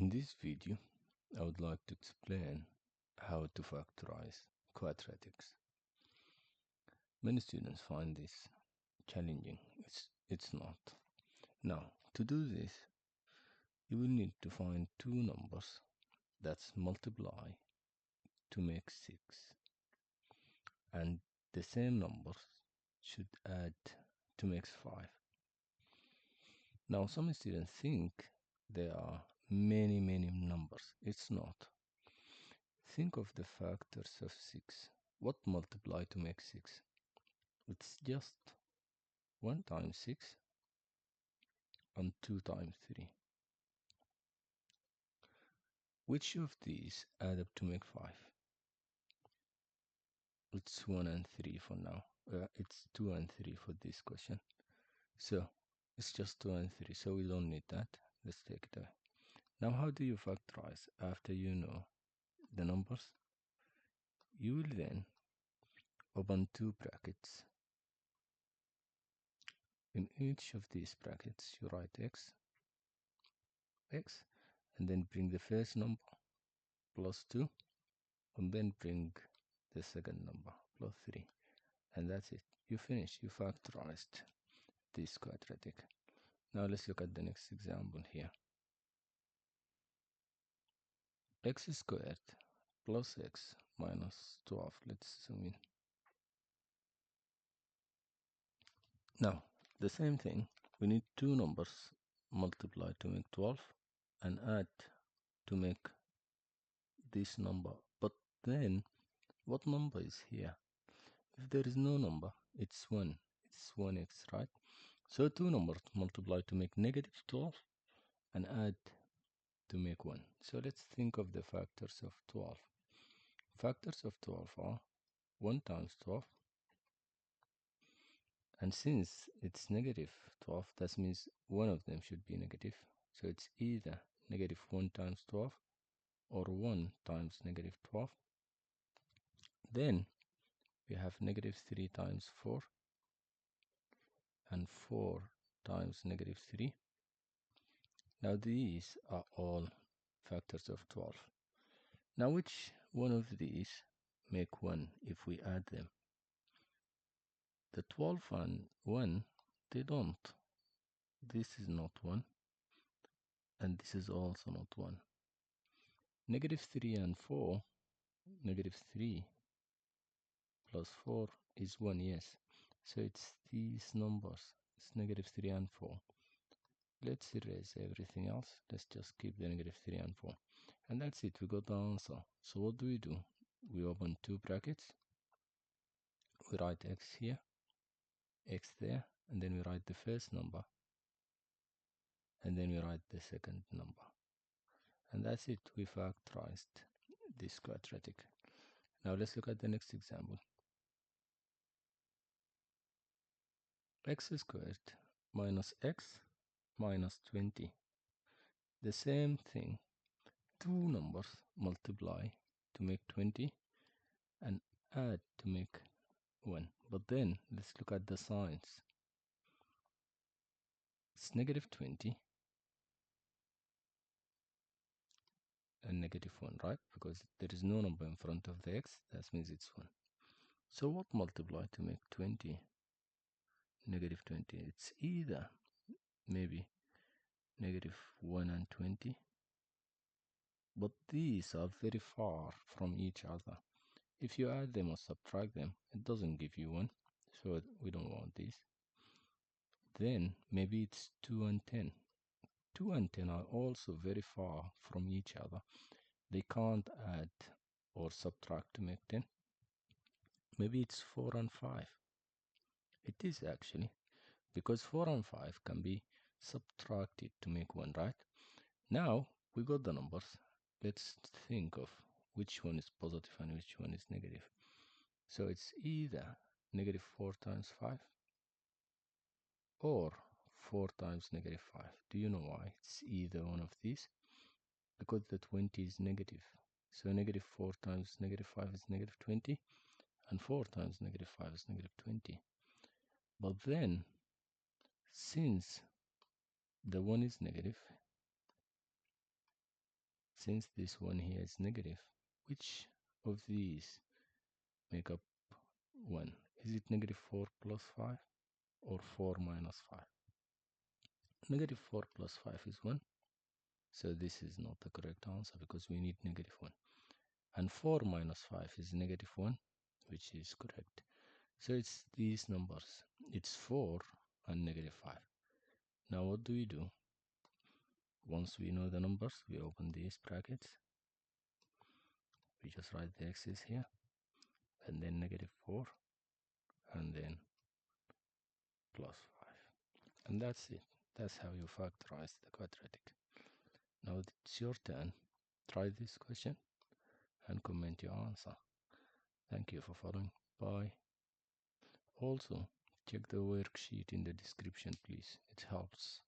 In this video, I would like to explain how to factorize quadratics. Many students find this challenging. It's not. Now, to do this, you will need to find two numbers that multiply to make 6, and the same numbers should add to make 5. Now, some students think there are many numbers. It's not. Think of the factors of 6. What multiply to make 6? It's just 1 times 6 and 2 times 3. Which of these add up to make 5? It's 1 and 3 for now. It's 2 and 3 for this question. So it's just 2 and 3, so we don't need that. Let's take it away. Now, how do you factorize after you know the numbers? You will then open two brackets. In each of these brackets, you write x, and then bring the first number plus 2, and then bring the second number plus 3. And that's it. You finish. You factorized this quadratic. Now let's look at the next example here. X squared plus x minus 12. Let's zoom in. Now, the same thing. We need two numbers multiply to make 12 and add to make this number. But then, what number is here? If there is no number, it's 1. It's 1x, right? So two numbers multiply to make negative 12 and add to make 1. So let's think of the factors of 12. Factors of 12 are 1 times 12. And since it's negative 12, that means one of them should be negative. So it's either negative 1 times 12 or 1 times negative 12. Then we have negative 3 times 4 and 4 times negative 3. Now these are all factors of 12. Now which one of these make 1 if we add them? The 12 and 1, they don't. This is not 1, and this is also not 1. Negative 3 and 4, negative 3 plus 4 is 1, yes. So it's these numbers. It's negative 3 and 4. Let's erase everything else. Let's just keep the negative 3 and 4. And that's it. We got the answer. So what do? We open two brackets. We write x here, x there, and then we write the first number. And then we write the second number. And that's it. We factorized this quadratic. Now let's look at the next example. X squared minus x minus 20. The same thing. Two numbers multiply to make 20 and add to make 1. But then let's look at the signs. It's negative 20 and negative 1, right? Because there is no number in front of the x, that means it's 1. So what multiply to make 20? Negative 20. It's either maybe negative 1 and 20, but these are very far from each other. If you add them or subtract them, it doesn't give you 1, so we don't want this. Then maybe it's 2 and 10. 2 and 10 are also very far from each other. They can't add or subtract to make 10. Maybe it's 4 and 5. It is actually, because 4 and 5 can be subtracted to make 1, right? Now we got the numbers. Let's think of which one is positive and which one is negative. So it's either negative 4 times 5 or 4 times negative 5. Do you know why? It's either one of these. Because the 20 is negative. So negative 4 times negative 5 is negative 20. And 4 times negative 5 is negative 20. But then, since the 1 is negative, since this one here is negative, which of these make up 1? Is it negative 4 plus 5 or 4 minus 5? Negative 4 plus 5 is 1. So this is not the correct answer because we need negative 1. And 4 minus 5 is negative 1, which is correct. So it's these numbers. It's 4 and negative 5. Now what do we do? Once we know the numbers, we open these brackets. We just write the x's here, and then negative 4, and then plus 5. And that's it. That's how you factorize the quadratic. Now it's your turn. Try this question and comment your answer. Thank you for following. Bye. Also, check the worksheet in the description, please. It helps.